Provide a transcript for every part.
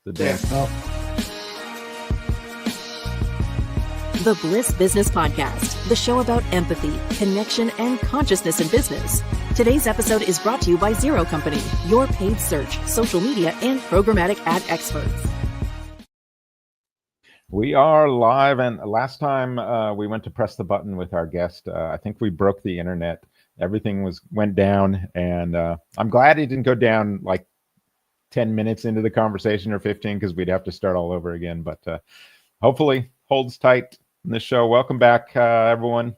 The dance. The Bliss Business Podcast, the show about empathy, connection, and consciousness in business. Today's episode is brought to you by Zero Company, your paid search, social media, and programmatic ad experts. We are live, and last time we went to press the button with our guest, I think we broke the internet. Everything went down, and I'm glad it didn't go down like 10 minutes into the conversation or 15, because we'd have to start all over again. But hopefully holds tight in this show. Welcome back, everyone,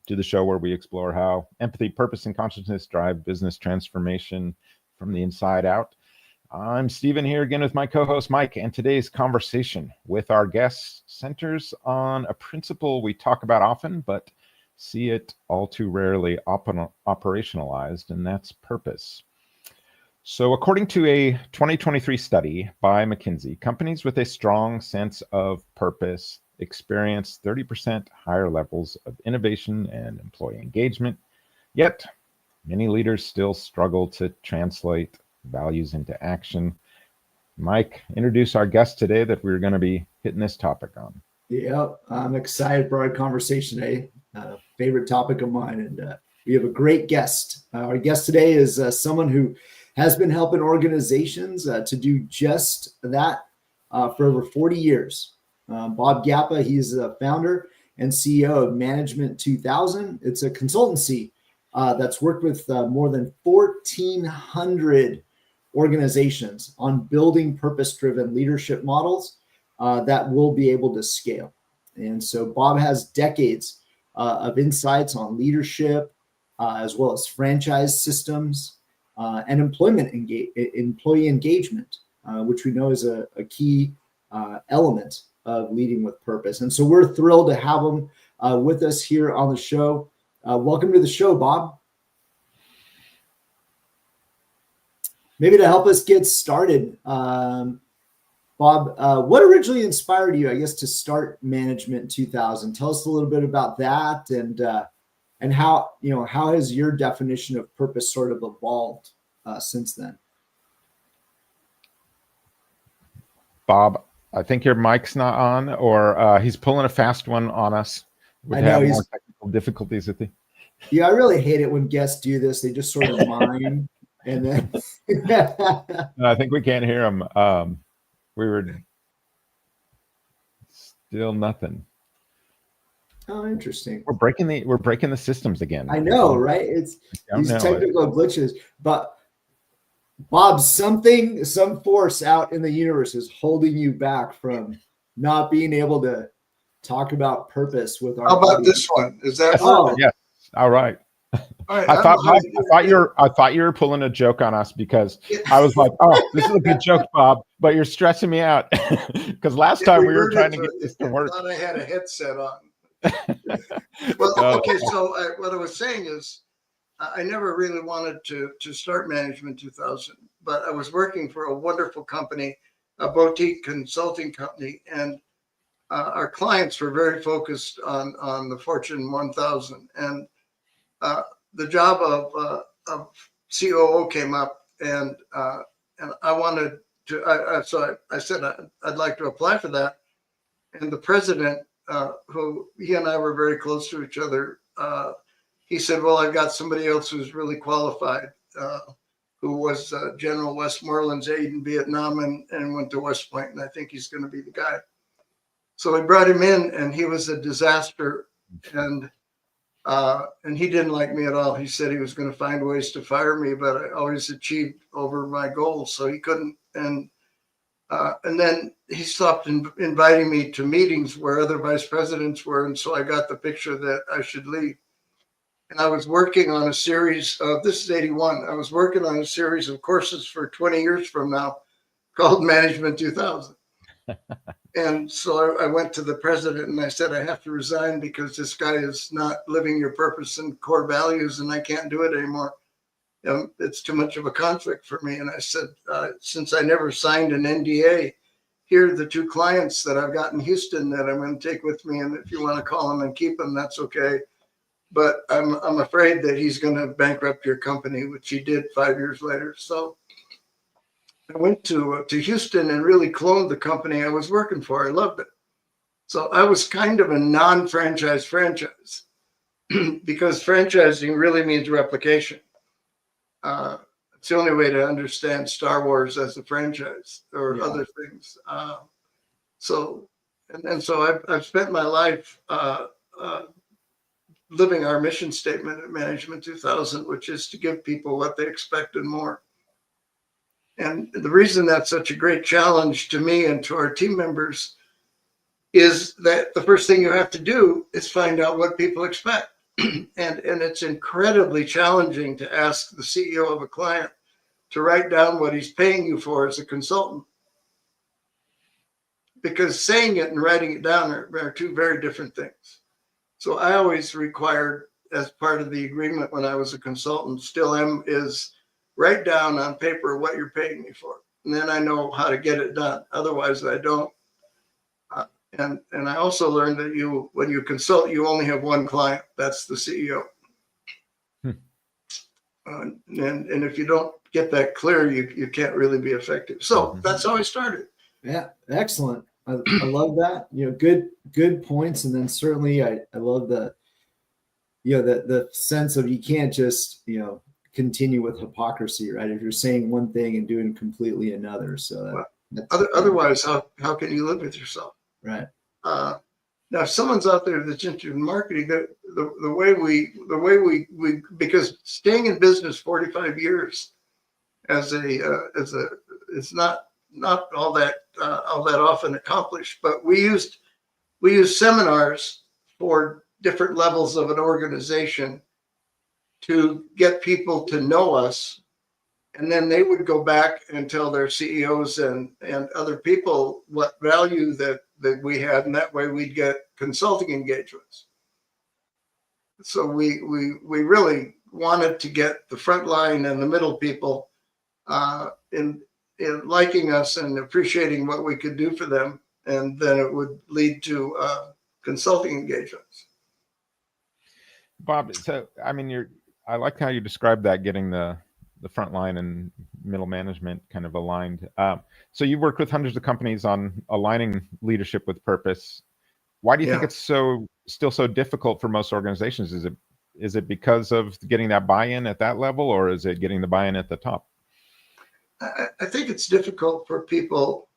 to the show where we explore how empathy, purpose, and consciousness drive business transformation from the inside out. I'm Stephen here again with my co-host Mike, and today's conversation with our guests centers on a principle we talk about often, but see it all too rarely operationalized, and that's purpose. So according to a 2023 study by McKinsey, companies with a strong sense of purpose experience 30% higher levels of innovation and employee engagement, yet many leaders still struggle to translate values into action. Mike, introduce our guest today that we're going to be hitting this topic on. Yeah, I'm excited for our conversation today. Favorite topic of mine, and we have a great guest. Our guest today is someone who has been helping organizations to do just that for over 40 years. Bob Gappa, he's the founder and CEO of Management 2000. It's a consultancy that's worked with more than 1,400 organizations on building purpose-driven leadership models that will be able to scale. And so Bob has decades of insights on leadership, as well as franchise systems and employee engagement, which we know is a key element of leading with purpose. And so we're thrilled to have him with us here on the show. Welcome to the show, Bob. Maybe to help us get started, Bob, what originally inspired you, I guess, to start Management 2000? Tell us a little bit about that, and how has your definition of purpose sort of evolved since then? Bob, I think your mic's not on, or he's pulling a fast one on us. I know have more technical difficulties with it. Yeah, I really hate it when guests do this. They just sort of mime. And then No, I think we can't hear him. We were still nothing. Oh, interesting. We're breaking the systems again. I know, right? It's these technical glitches. But Bob, some force out in the universe is holding you back from not being able to talk about purpose with our. How about audience. this one? Is that Oh, Yes. All right. all right? I thought you were pulling a joke on us, because I was like, "Oh, this is a good joke, Bob," but you're stressing me out because last time we were trying to get this to work. I thought I had a headset on. Well, okay. So what I was saying is, I never really wanted to start Management 2000, but I was working for a wonderful company, a boutique consulting company, and our clients were very focused on the Fortune 1000, and the job of COO came up, and I wanted to. So I said I'd like to apply for that, and the president, who he and I were very close to each other, he said, "Well, I've got somebody else who's really qualified, who was General Westmoreland's aide in Vietnam and went to West Point, and I think he's going to be the guy." So we brought him in, and he was a disaster, and he didn't like me at all. He said he was going to find ways to fire me, but I always achieved over my goals, so he couldn't. And then he stopped inviting me to meetings where other vice presidents were, and so I got the picture that I should leave. And I was working on a series of, this is 81, I was working on a series of courses for 20 years from now called Management 2000. And so I went to the president and I said, I have to resign because this guy is not living your purpose and core values, and I can't do it anymore. It's too much of a conflict for me. And I said, since I never signed an NDA, here are the two clients that I've got in Houston that I'm going to take with me. And if you want to call them and keep them, that's okay. But I'm afraid that he's going to bankrupt your company, which he did 5 years later. So I went to Houston and really cloned the company I was working for. I loved it. So I was kind of a non-franchise franchise because franchising really means replication. It's the only way to understand Star Wars as a franchise or other things. So I've spent my life living our mission statement at Management 2000, which is to give people what they expect and more. And the reason that's such a great challenge to me and to our team members is that the first thing you have to do is find out what people expect. and it's incredibly challenging to ask the CEO of a client to write down what he's paying you for as a consultant. Because saying it and writing it down are two very different things. So I always required, as part of the agreement when I was a consultant, still am, is write down on paper what you're paying me for. And then I know how to get it done. Otherwise, I don't. And I also learned that when you consult, you only have one client. That's the CEO. And if you don't get that clear, you can't really be effective. So that's how I started. Yeah, excellent. I love that. Good points. And then certainly I love the sense of you can't just, continue with hypocrisy, right? If you're saying one thing and doing completely another. So otherwise, how can you live with yourself? Right. Now, if someone's out there that's interested in marketing, the way we because staying in business 45 years it's not all that often accomplished, but we used seminars for different levels of an organization to get people to know us, and then they would go back and tell their CEOs and other people what value that we had, and that way we'd get consulting engagements. So we really wanted to get the front line and the middle people in liking us and appreciating what we could do for them, and then it would lead to consulting engagements. Bob, so I like how you described that, getting the front line and middle management kind of aligned. So you worked with hundreds of companies on aligning leadership with purpose. Why do you think it's still so difficult for most organizations? Is it because of getting that buy-in at that level, or is it getting the buy-in at the top? I think it's difficult for people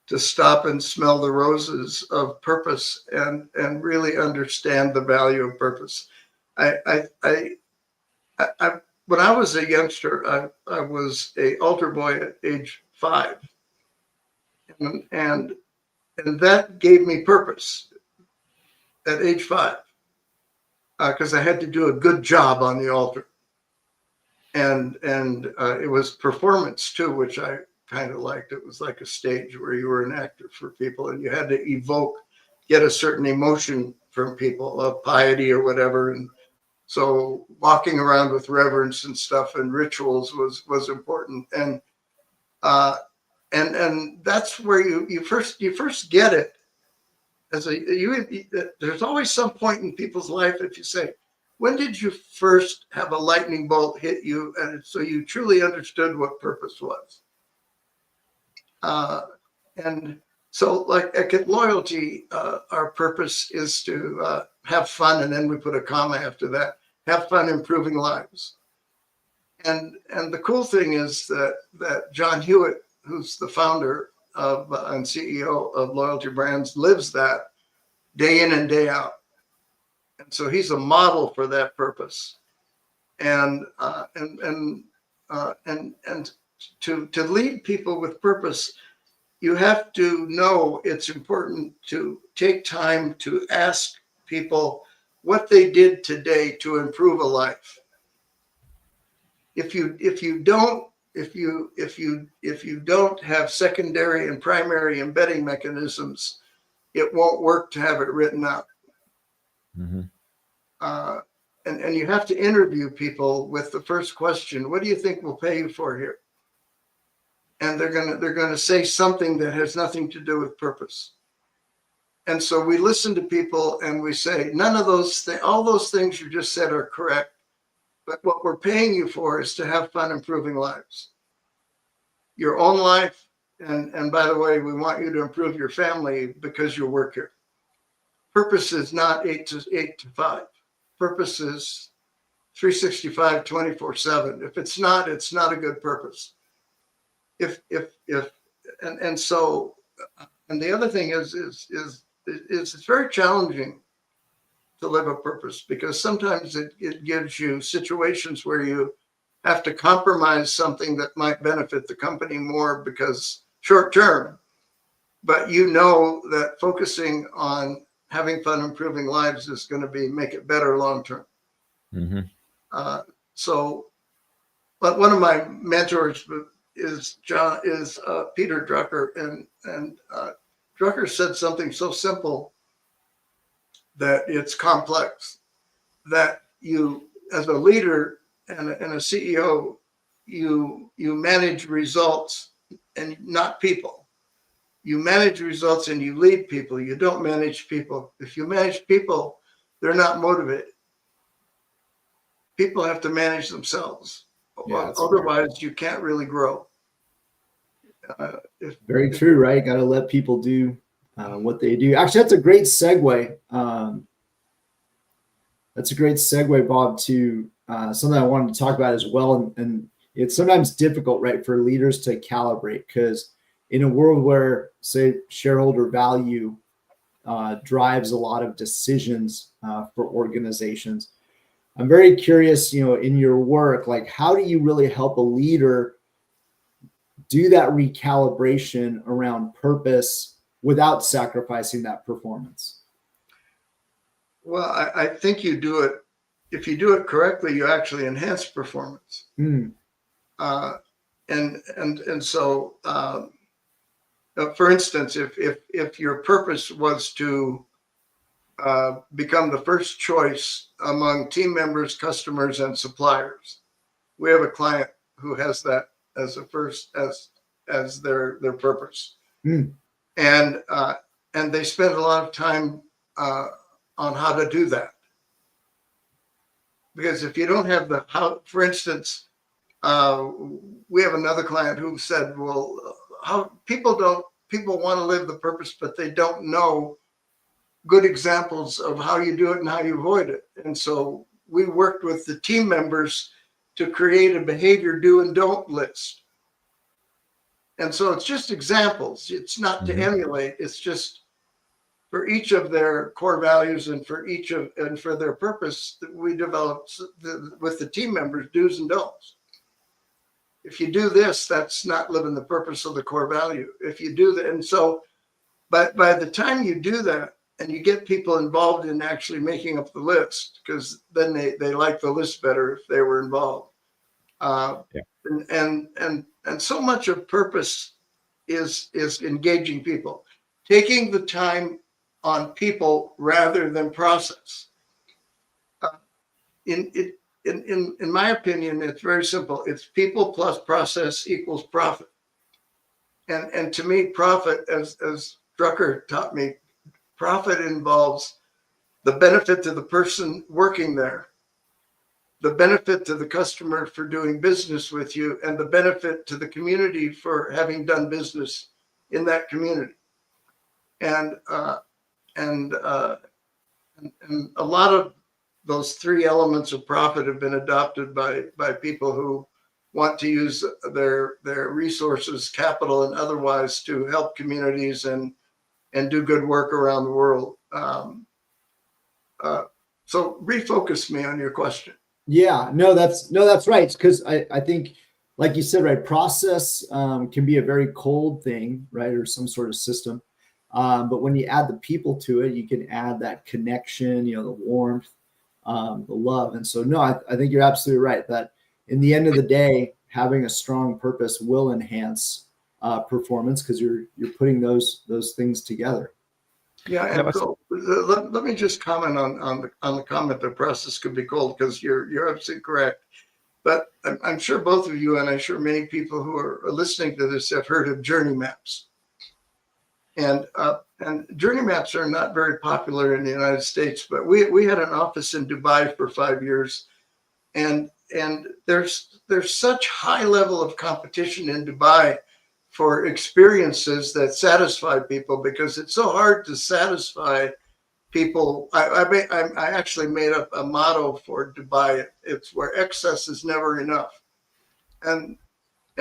to stop and smell the roses of purpose and really understand the value of purpose. When I was a youngster, I was an altar boy at age 5, and that gave me purpose at age 5 because I had to do a good job on the altar, and it was performance too, which I kind of liked. It was like a stage where you were an actor for people, and you had to get a certain emotion from people of piety or whatever, and so walking around with reverence and stuff and rituals was important, and that's where you first get it. There's always some point in people's life if you say, when did you first have a lightning bolt hit you, and so you truly understood what purpose was? And so, like at Loyalty, our purpose is to have fun, and then we put a comma after that. Have fun improving lives. And the cool thing is that John Hewitt, who's the founder and CEO of Loyalty Brands, lives that day in and day out. And so he's a model for that purpose. And to lead people with purpose, you have to know it's important to take time to ask people what they did today to improve a life. If you don't have secondary and primary embedding mechanisms, it won't work to have it written out. Mm-hmm. And you have to interview people with the first question: what do you think we'll pay you for here? And they're gonna say something that has nothing to do with purpose. And so we listen to people and we say, none of those things, all those things you just said are correct, but what we're paying you for is to have fun improving lives. your own life. And by the way, we want you to improve your family because you work here. Purpose is not 8 to 5. Purpose is 365, 24/7. If it's not a good purpose. And so the other thing is it's very challenging to live a purpose, because sometimes it gives you situations where you have to compromise something that might benefit the company more because short term, but you know that focusing on having fun, improving lives is going to make it better long term. Mm-hmm. But one of my mentors is Peter Drucker, and Drucker said something so simple that it's complex, that you, as a leader and a CEO, you manage results and not people. You manage results and you lead people. You don't manage people. If you manage people, they're not motivated. People have to manage themselves. Yeah, otherwise, you can't really grow. Very true, right? Got to let people do what they do. Actually, that's a great segue. That's a great segue, Bob, to something I wanted to talk about as well. And it's sometimes difficult, right, for leaders to calibrate, because in a world where, say, shareholder value drives a lot of decisions for organizations, I'm very curious, in your work, like, how do you really help a leader do that recalibration around purpose without sacrificing that performance? Well, I think you do it. If you do it correctly, you actually enhance performance. And so, for instance, if your purpose was to become the first choice among team members, customers, and suppliers, we have a client who has that as as their purpose, and they spend a lot of time on how to do that. Because if you don't have the how, for instance, we have another client who said, well, how people want to live the purpose, but they don't know good examples of how you do it and how you avoid it. And so we worked with the team members to create a behavior do and don't list. And so it's just examples. It's not to emulate. It's just for each of their core values and for their purpose that we developed with the team members, do's and don'ts. If you do this, that's not living the purpose of the core value. If you do that, and so by the time you do that and you get people involved in actually making up the list, because then they like the list better if they were involved. And so much of purpose is engaging people, taking the time on people rather than process. In my opinion, it's very simple. It's people plus process equals profit. And to me, profit, as Drucker taught me, profit involves the benefit to the person working there, the benefit to the customer for doing business with you, and the benefit to the community for having done business in that community. And a lot of those three elements of profit have been adopted by people who want to use their resources, capital and otherwise, to help communities and do good work around the world. So refocus me on your question. Yeah, no, that's right. Because I think, like you said, right, process can be a very cold thing, right, or some sort of system. But when you add the people to it, you can add that connection, the warmth, the love. And so, no, I think you're absolutely right that in the end of the day, having a strong purpose will enhance performance, because you're putting those things together. Yeah, and so let me just comment on the comment that process could be cold, because you're absolutely correct. But I'm sure both of you, and I'm sure many people who are listening to this, have heard of journey maps. And journey maps are not very popular in the United States, but we had an office in Dubai for 5 years, and there's such high level of competition in Dubai for experiences that satisfy people, because it's so hard to satisfy people. I actually made up a motto for Dubai. It's where excess is never enough, and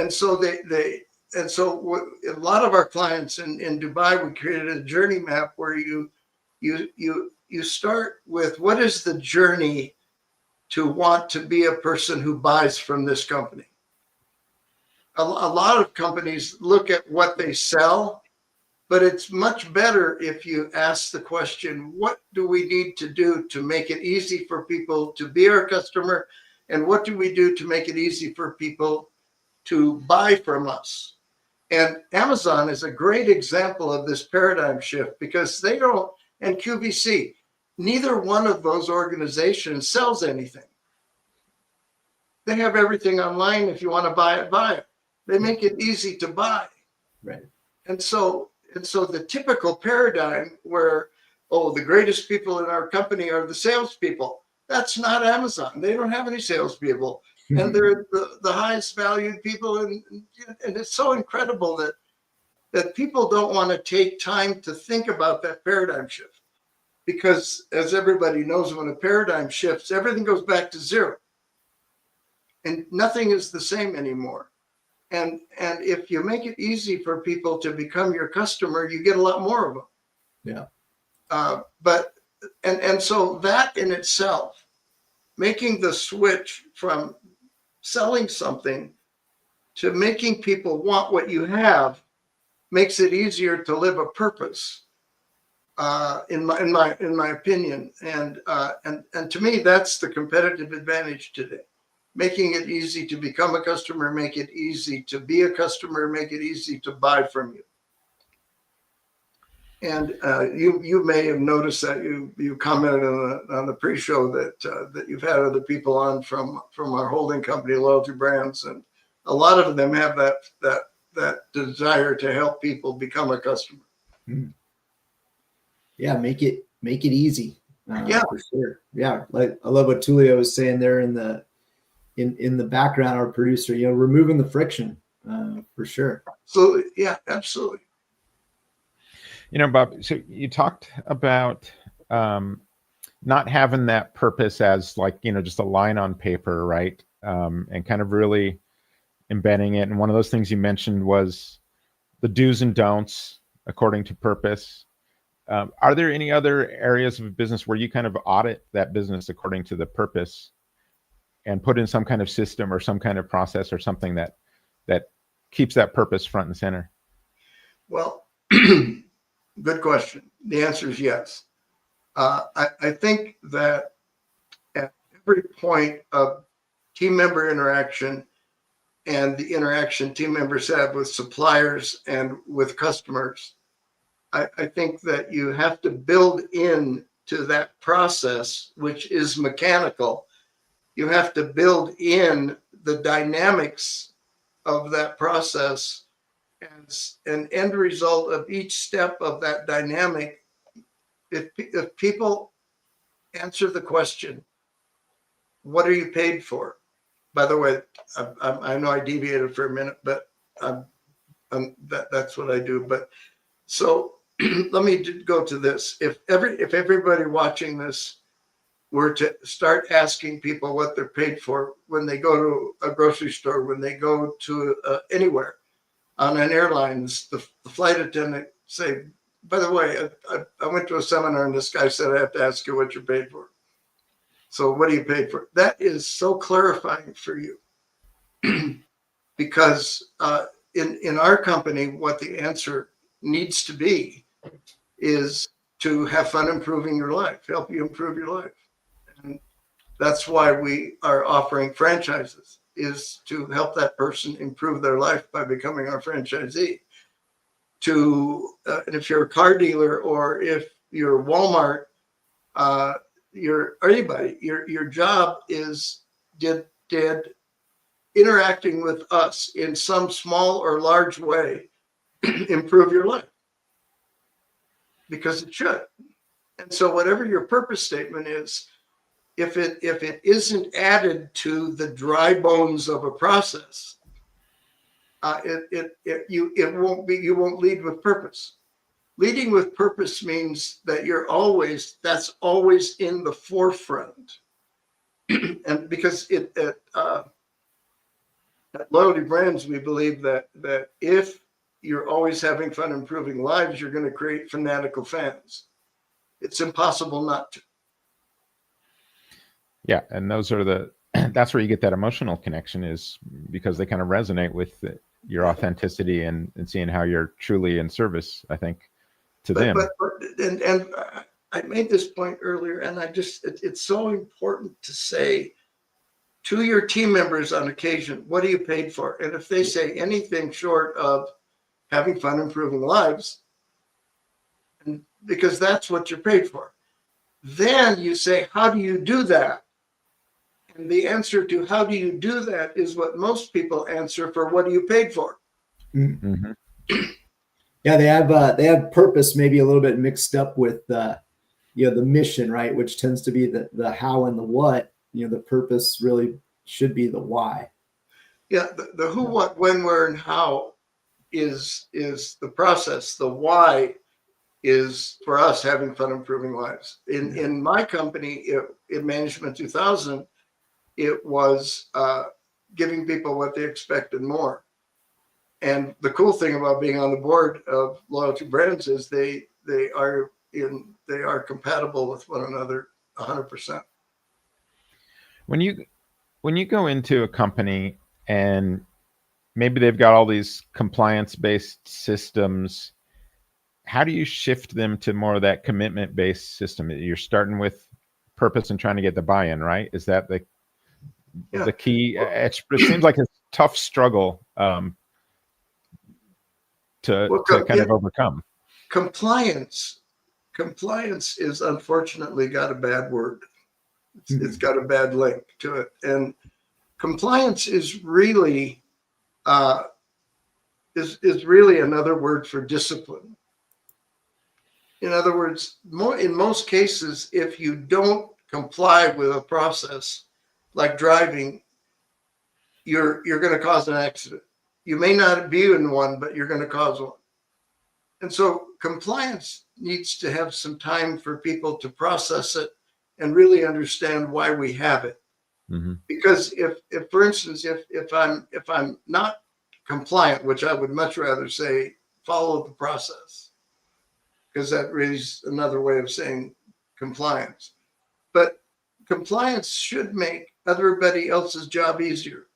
so a lot of our clients in Dubai, we created a journey map where you start with, what is the journey to want to be a person who buys from this company. A lot of companies look at what they sell, but it's much better if you ask the question, what do we need to do to make it easy for people to be our customer? And what do we do to make it easy for people to buy from us? And Amazon is a great example of this paradigm shift, because they don't, and QVC, neither one of those organizations sells anything. They have everything online. If you want to buy it, buy it. They make it easy to buy. Right. And so the typical paradigm where, oh, the greatest people in our company are the salespeople. That's not Amazon. They don't have any salespeople. And they're the highest valued people. And it's so incredible that people don't want to take time to think about that paradigm shift. Because as everybody knows, when a paradigm shifts, everything goes back to zero. And nothing is the same anymore. And if you make it easy for people to become your customer, you get a lot more of them. Yeah. But so that in itself, making the switch from selling something to making people want what you have, makes it easier to live a purpose. In my opinion, and to me, that's the competitive advantage today. Making it easy to become a customer, make it easy to be a customer, make it easy to buy from you. And you may have noticed that you commented on the pre-show that you've had other people on from our holding company, Loyalty Brands, and a lot of them have that desire to help people become a customer. Yeah, make it easy. Yeah, for sure. Yeah, like I love what Tullio was saying there in the background. Our producer, removing the friction, for sure. So yeah, absolutely. Bob, so you talked about not having that purpose as just a line on paper, right? And kind of really embedding it. And one of those things you mentioned was the do's and don'ts according to purpose. Are there any other areas of business where you kind of audit that business according to the purpose and put in some kind of system or some kind of process or something that keeps that purpose front and center? Well, good question. The answer is yes. I think that at every point of team member interaction and the interaction team members have with suppliers and with customers, I think that you have to build in to that process, which is mechanical. You have to build in the dynamics of that process as an end result of each step of that dynamic. If people answer the question, what are you paid for? By the way, I know I deviated for a minute, but that's what I do. But so let me go to this. If everybody watching this were to start asking people what they're paid for when they go to a grocery store, when they go to anywhere on an airline, the flight attendant say, by the way, I went to a seminar and this guy said, I have to ask you what you're paid for. So what are you paid for? That is so clarifying for you. Because in our company, what the answer needs to be is to have fun improving your life, help you improve your life. And that's why we are offering franchises, is to help that person improve their life by becoming our franchisee. And if you're a car dealer or if you're Walmart, you're anybody, your job is did interacting with us in some small or large way improve your life? Because it should. And so whatever your purpose statement is, if it isn't added to the dry bones of a process, you won't lead with purpose. Leading with purpose means that that's always in the forefront. And because at Loyalty Brands, we believe that if you're always having fun improving lives, you're going to create fanatical fans. It's impossible not to. Yeah, and those are that's where you get that emotional connection, is because they kind of resonate with your authenticity and seeing how you're truly in service, I think, to them. And I made this point earlier, and it's so important to say to your team members on occasion, what are you paid for? And if they say anything short of having fun improving lives, and because that's what you're paid for, then you say, how do you do that? And the answer to how do you do that is what most people answer for what are you paid for? Mm-hmm. Yeah, they have purpose maybe a little bit mixed up with the mission, right? Which tends to be the how and the what. The purpose really should be the why. Yeah, the who, what, when, where, and how is the process. The why is for us having fun improving lives. In my company, in Management 2000, it was giving people what they expect and more. And the cool thing about being on the board of Loyalty Brands is they are compatible with one another 100%. When you go into a company and maybe they've got all these compliance-based systems, how do you shift them to more of that commitment-based system? You're starting with purpose and trying to get the buy-in, right? Is that the key? It seems like a tough struggle to kind of overcome. Compliance is unfortunately got a bad word. It's got a bad link to it, and compliance is really another word for discipline. In other words, in most cases, if you don't comply with a process like driving, you're going to cause an accident. You may not be in one, but you're going to cause one. And so compliance needs to have some time for people to process it and really understand why we have it. Mm-hmm. Because if for instance, if I'm not compliant, which I would much rather say follow the process, because that really is another way of saying compliance. But compliance should make everybody else's job easier.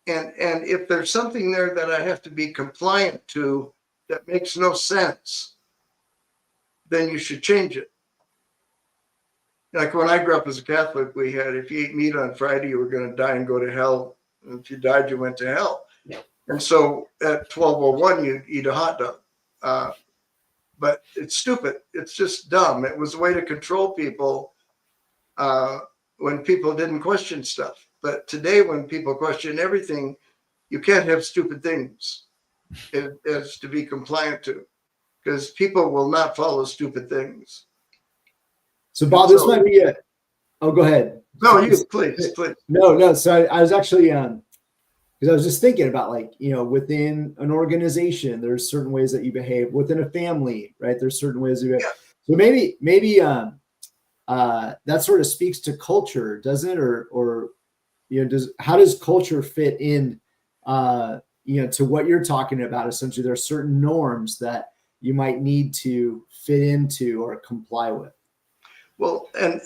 And if there's something there that I have to be compliant to that makes no sense, then you should change it. Like when I grew up as a Catholic, we had, if you ate meat on Friday, you were going to die and go to hell. And if you died, you went to hell. Yeah. And so at 12:01, you eat a hot dog. But it's stupid. It's just dumb. It was a way to control people when people didn't question stuff. But today, when people question everything, you can't have stupid things as to be compliant to, because people will not follow stupid things. So, Bob, this might be it. Oh, go ahead. No, you please. No. So I was actually because I was just thinking about, like, within an organization, there's certain ways that you behave. Within a family, right? There's certain ways you behave. Yeah. So maybe that sort of speaks to culture, doesn't it? Or how does culture fit in to what you're talking about? Essentially, there are certain norms that you might need to fit into or comply with. Well, and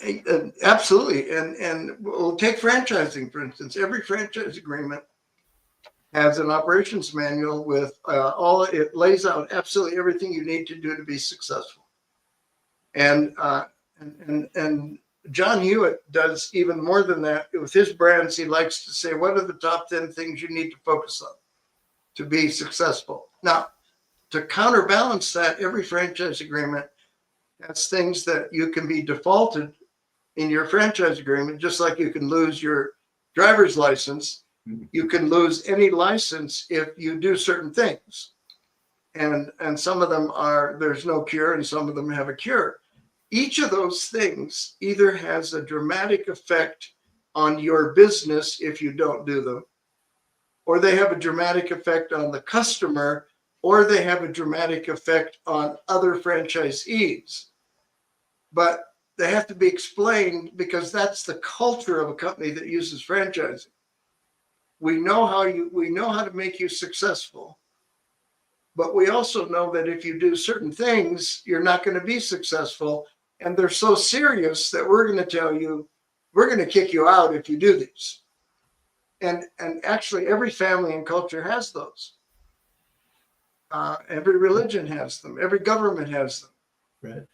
absolutely. And we'll take franchising, for instance. Every franchise agreement has an operations manual with it lays out absolutely everything you need to do to be successful. And John Hewitt does even more than that. With his brands, he likes to say, what are the top 10 things you need to focus on to be successful? Now, to counterbalance that, every franchise agreement has things that you can be defaulted in your franchise agreement, just like you can lose your driver's license. You can lose any license if you do certain things. And some of them there's no cure, and some of them have a cure. each of those things either has a dramatic effect on your business if you don't do them, or they have a dramatic effect on the customer, or they have a dramatic effect on other franchisees. But they have to be explained because that's the culture of a company that uses franchising. We know how to make you successful, but we also know that if you do certain things, you're not going to be successful. And they're so serious that we're going to tell you, we're going to kick you out if you do these. And actually, every family and culture has those. Every religion has them. Every government has them. Right.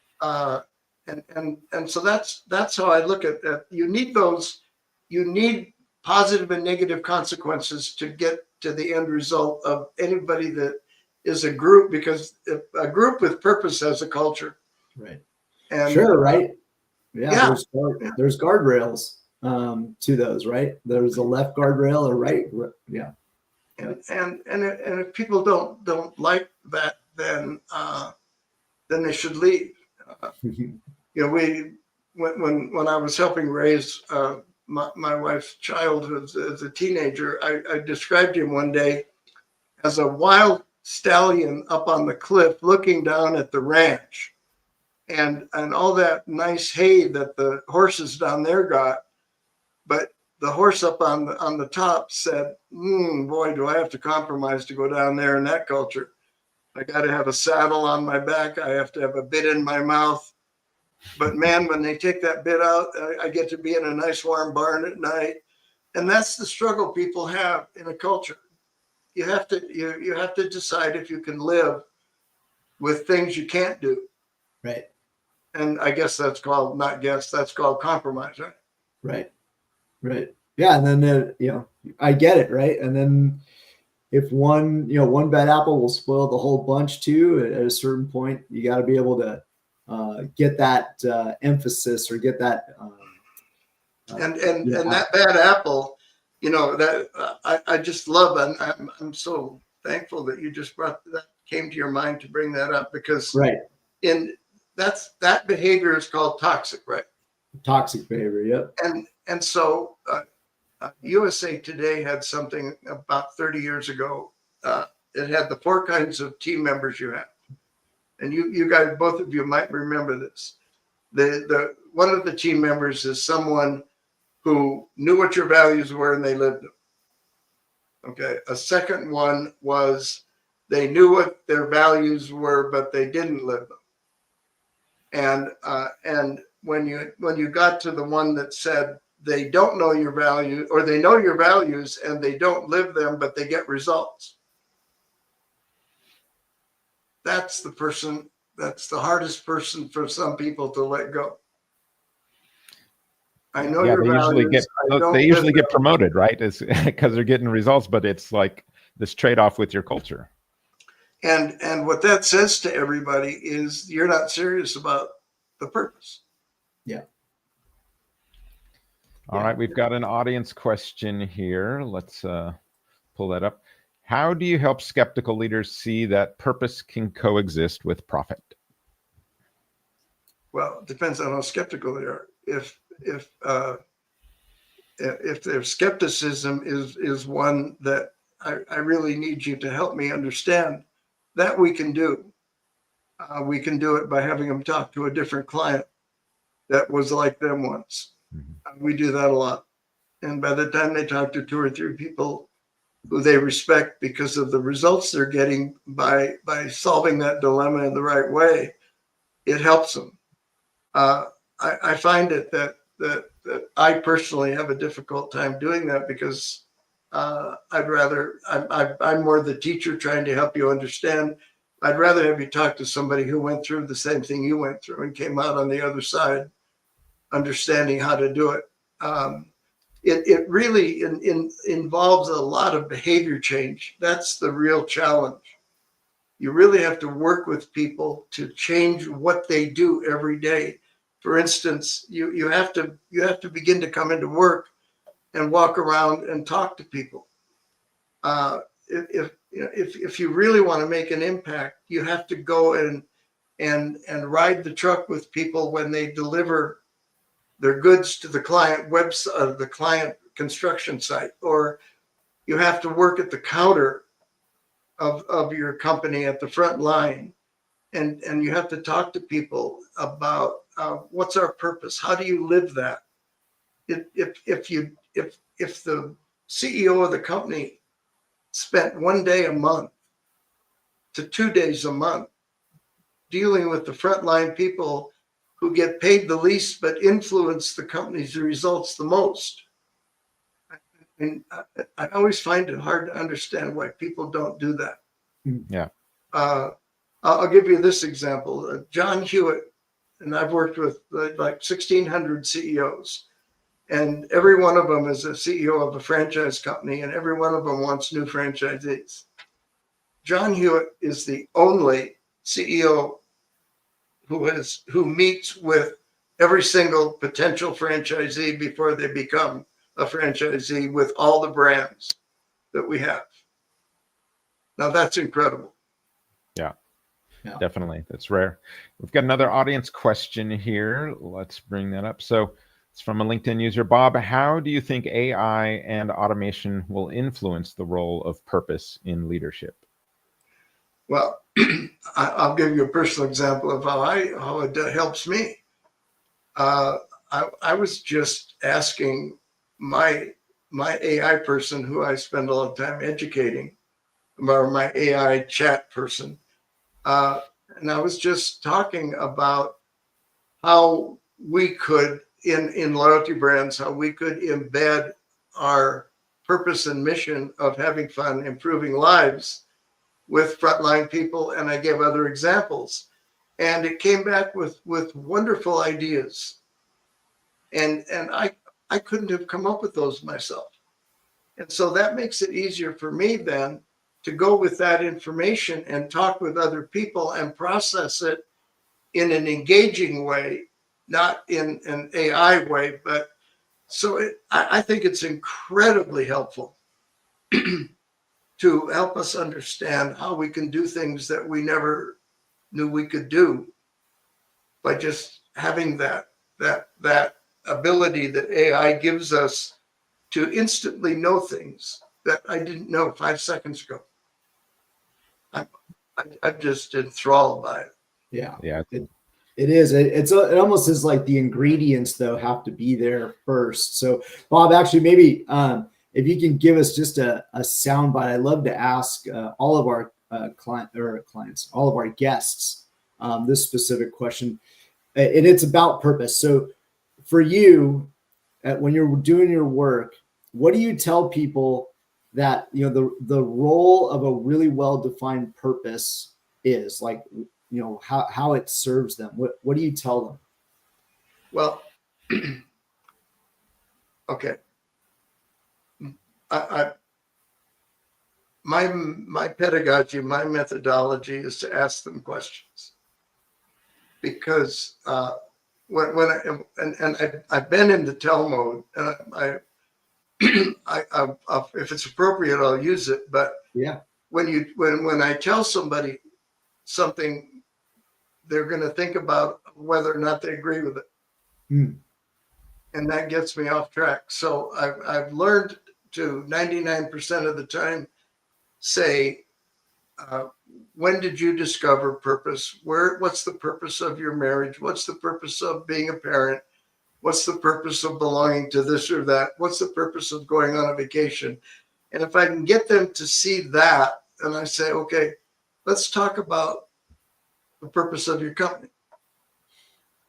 And so that's how I look at that. You need those. You need positive and negative consequences to get to the end result of anybody that is a group, because if a group with purpose has a culture. Right. And, sure. Right. Yeah. Yeah. There's guardrails to those, right? There's a left guardrail or right. Yeah. And if people don't like that, then they should leave. When I was helping raise my wife's child as a teenager, I described him one day as a wild stallion up on the cliff looking down at the ranch and all that nice hay that the horses down there got. But the horse up on the top said, boy, do I have to compromise to go down there in that culture. I got to have a saddle on my back. I have to have a bit in my mouth. But man, when they take that bit out, I get to be in a nice warm barn at night. And that's the struggle people have in a culture. You have to decide if you can live with things you can't do. Right. And I guess that's called compromise, right? Right. Right. Yeah. And then, I get it. Right. And then if one bad apple will spoil the whole bunch too, at a certain point, you got to be able to get that emphasis or get that. And that bad apple, that I just love, and I'm so thankful that you just came to your mind to bring that up, because right. That behavior is called toxic, right? Toxic behavior. Yep. And so USA Today had something about 30 years ago. It had the 4 kinds of team members you have. And you guys, both of you might remember this. The one of the team members is someone who knew what your values were and they lived them. Okay. A second one was they knew what their values were, but they didn't live them. And when you got to the one that said they don't know your value, or they know your values and they don't live them, but they get results. That's the person, that's the hardest person for some people to let go. I know your values. They usually get promoted, right? It's because they're getting results, but it's like this trade-off with your culture. And what that says to everybody is you're not serious about the purpose. Yeah. All right, we've got an audience question here. Let's pull that up. How do you help skeptical leaders see that purpose can coexist with profit? Well, it depends on how skeptical they are. If their skepticism is one that I really need you to help me understand, that we can do. We can do it by having them talk to a different client that was like them once. Mm-hmm. We do that a lot. And by the time they talk to 2 or 3 people who they respect because of the results they're getting by solving that dilemma in the right way, it helps them. I find it that I personally have a difficult time doing that because I'm more the teacher trying to help you understand. I'd rather have you talk to somebody who went through the same thing you went through and came out on the other side, understanding how to do it. It really involves a lot of behavior change. That's the real challenge. You really have to work with people to change what they do every day. For instance, you have to begin to come into work and walk around and talk to people. If you really want to make an impact, you have to go and ride the truck with people when they deliver their goods to the client website, the client construction site, or you have to work at the counter of your company at the front line, and you have to talk to people about what's our purpose, how do you live that. If the CEO of the company spent 1 day a month to 2 days a month dealing with the frontline people who get paid the least but influence the company's results the most. And I always find it hard to understand why people don't do that. Yeah. I'll give you this example. John Hewitt, and I've worked with like 1,600 CEOs, and every one of them is a CEO of a franchise company, and every one of them wants new franchisees. John Hewitt is the only CEO who meets with every single potential franchisee before they become a franchisee with all the brands that we have. Now that's incredible. Yeah, definitely. That's rare. We've got another audience question here. Let's bring that up. So it's from a LinkedIn user. Bob, how do you think AI and automation will influence the role of purpose in leadership? Well, I'll give you a personal example of how it helps me. I was just asking my AI person, who I spend a lot of time educating, or my AI chat person, and I was just talking about how we could, in loyalty brands, how we could embed our purpose and mission of having fun, improving lives with frontline people, and I gave other examples, and it came back with wonderful ideas, and I couldn't have come up with those myself, and so that makes it easier for me then to go with that information and talk with other people and process it in an engaging way, not in an AI way, but so I think it's incredibly helpful to help us understand how we can do things that we never knew we could do by just having that ability that AI gives us to instantly know things that I didn't know 5 seconds ago. I'm just enthralled by it. Yeah. Yeah. It is. It almost is like the ingredients, though, have to be there first. So, Bob, actually, maybe if you can give us just a soundbite, I'd love to ask all of our clients, all of our guests, this specific question, and it's about purpose. So, for you, when you're doing your work, what do you tell people that the role of a really well-defined purpose is, like, how it serves them? What do you tell them? Well, okay. My pedagogy, my methodology is to ask them questions, because I've been in the tell mode, and if it's appropriate, I'll use it. But yeah, when I tell somebody something, they're going to think about whether or not they agree with it. And that gets me off track. So I've learned to 99% of the time say, when did you discover purpose? What's the purpose of your marriage? What's the purpose of being a parent? What's the purpose of belonging to this or that? What's the purpose of going on a vacation? And if I can get them to see that, and I say, okay, let's talk about the purpose of your company.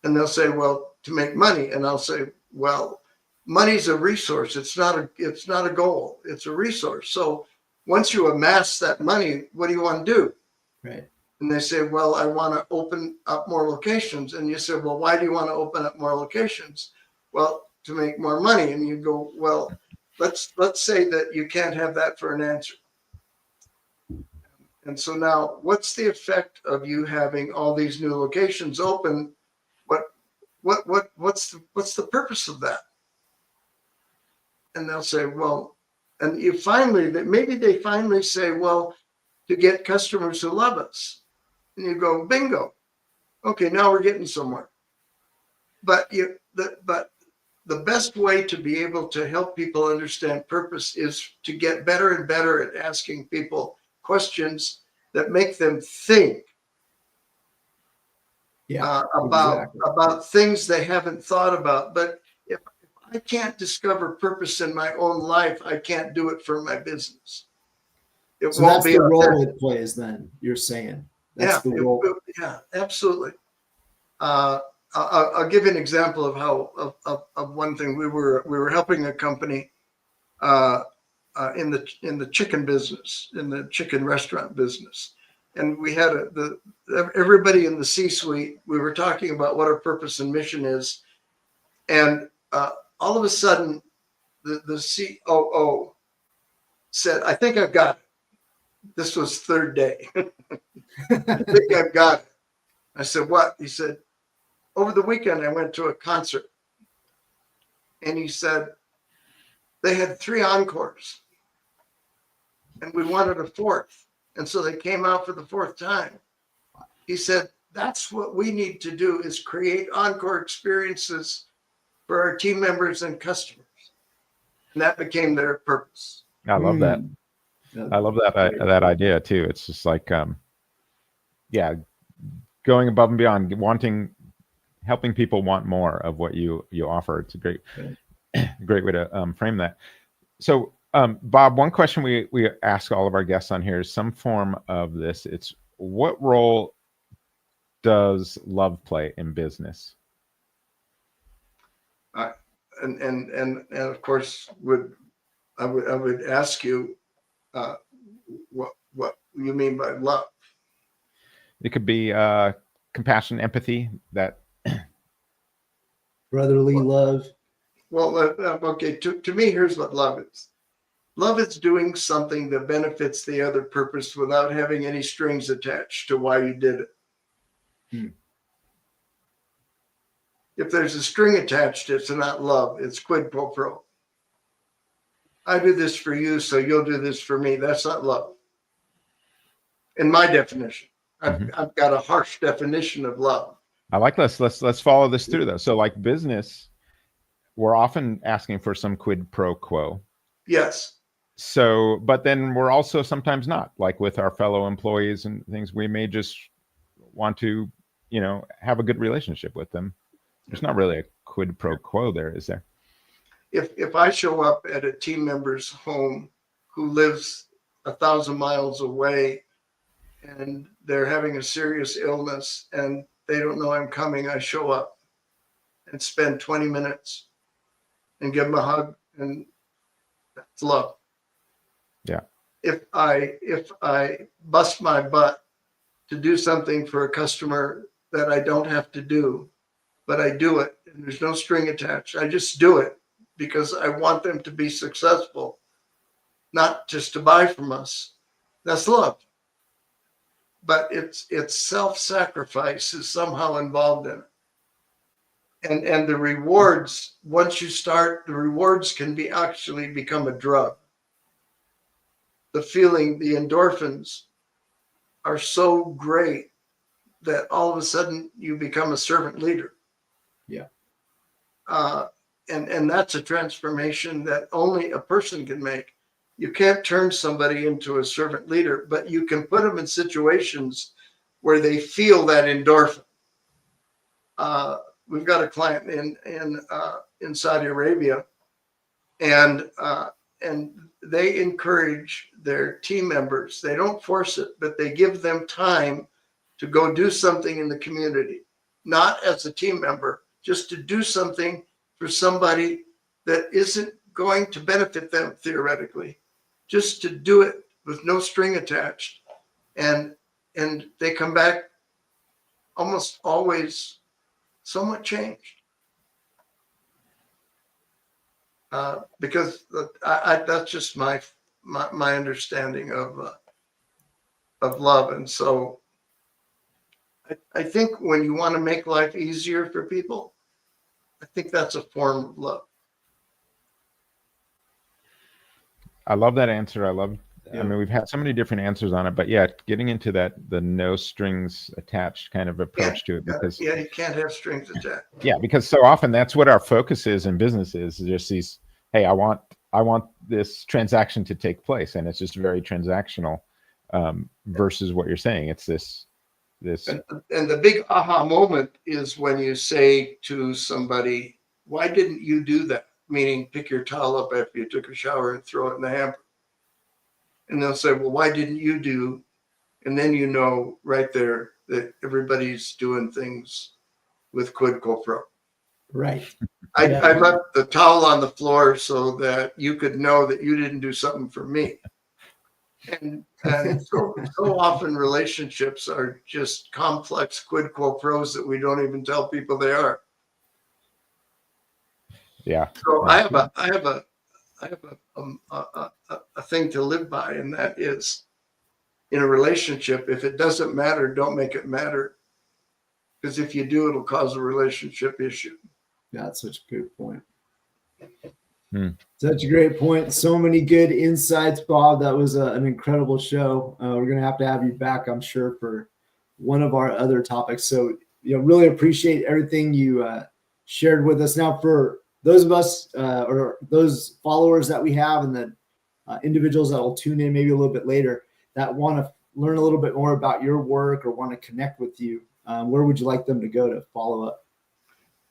And they'll say, well, to make money. And I'll say, well, money's a resource. It's not a goal. It's a resource. So once you amass that money, what do you want to do? Right. And they say, well, I want to open up more locations. And you say, well, why do you want to open up more locations? Well, to make more money. And you go, well, let's say that you can't have that for an answer. And so now, what's the effect of you having all these new locations open? What's the purpose of that? And they'll say, well, and maybe they finally say, well, to get customers who love us. And you go, bingo. Okay, now we're getting somewhere. But the best way to be able to help people understand purpose is to get better and better at asking people questions that make them think about things they haven't thought about. But if I can't discover purpose in my own life, I can't do it for my business. So that's the role it plays then, you're saying. That's the role. Yeah, absolutely. I'll give you an example of how of one thing. We were helping a company in the chicken business, in the chicken restaurant business, and we had everybody in the C-suite. We were talking about what our purpose and mission is, and all of a sudden, the COO said, "I think I've got it." This was third day. "I think I've got it." I said, "What?" He said, "Over the weekend, I went to a concert." And he said, they had 3 encores. And we wanted a 4th. And so they came out for the 4th time. He said, "That's what we need to do, is create encore experiences for our team members and customers." And that became their purpose. I love that. I love that idea too. It's just like, going above and beyond, helping people want more of what you offer. It's a great way to frame that. So, Bob, one question we ask all of our guests on here is some form of this. It's, what role does love play in business? And of course, I would ask you, what you mean by love? It could be compassion, empathy, that brotherly love. Well, okay. To me, here's what love is. Love is doing something that benefits the other purpose without having any strings attached to why you did it. If there's a string attached, it's not love. It's quid pro quo. I do this for you, so you'll do this for me. That's not love. In my definition, I've got a harsh definition of love. I like this. Let's follow this through though. So, like business, we're often asking for some quid pro quo. Yes. So, but then we're also sometimes not, like with our fellow employees and things. We may just want to, have a good relationship with them. There's not really a quid pro quo there, is there? If I show up at a team member's home who lives 1,000 miles away and they're having a serious illness and they don't know I'm coming, I show up and spend 20 minutes and give them a hug, and that's love. Yeah. If I bust my butt to do something for a customer that I don't have to do, but I do it and there's no string attached, I just do it because I want them to be successful, not just to buy from us, that's love. But it's self-sacrifice is somehow involved in it. And the rewards, once you start, the rewards can actually become a drug. The feeling, the endorphins are so great that all of a sudden you become a servant leader. Yeah. And that's a transformation that only a person can make. You can't turn somebody into a servant leader, but you can put them in situations where they feel that endorphin. We've got a client in Saudi Arabia, and they encourage their team members. They don't force it, but they give them time to go do something in the community, not as a team member, just to do something for somebody that isn't going to benefit them theoretically, just to do it with no string attached. And they come back almost always somewhat changed. Because that's just my understanding of love. And so I think when you want to make life easier for people, I think that's a form of love. I love that answer. I love I mean, we've had so many different answers on it, but yeah, getting into the no strings attached kind of approach to it, because you can't have strings attached. Yeah, because so often that's what our focus is in business is just these, hey, I want this transaction to take place, and it's just very transactional versus what you're saying. It's this. And the big aha moment is when you say to somebody, "Why didn't you do that?" Meaning, pick your towel up after you took a shower and throw it in the hamper. And they'll say, "Well, why didn't you do?" And then you know right there that everybody's doing things with quid pro quo. Right. I left the towel on the floor so that you could know that you didn't do something for me. And so often relationships are just complex quid pro quos that we don't even tell people they are. Yeah. So I have a thing to live by, and that is, in a relationship, if it doesn't matter, don't make it matter. Because if you do, it'll cause a relationship issue. That's such a good point. Such a great point. So many good insights, Bob. That was an incredible show. We're going to have you back, I'm sure, for one of our other topics. So, really appreciate everything you shared with us. Now, for those of us or those followers that we have, and the individuals that will tune in maybe a little bit later that want to learn a little bit more about your work or want to connect with you, where would you like them to go to follow up?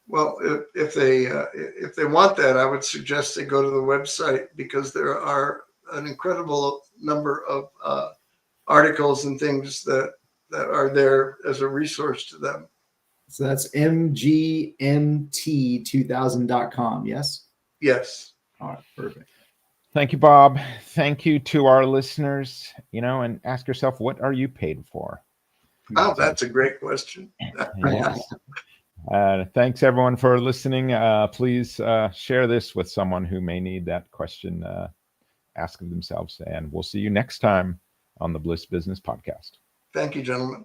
Well, if they want that, I would suggest they go to the website, because there are an incredible number of articles and things that are there as a resource to them. So that's mgmt2000.com. Yes? Yes. All right, perfect. Thank you, Bob. Thank you to our listeners, and ask yourself, what are you paid for? Oh, that's a great question. Yes. Thanks everyone for listening. Please share this with someone who may need that question asked of themselves, and we'll see you next time on the Bliss Business Podcast. Thank you, gentlemen.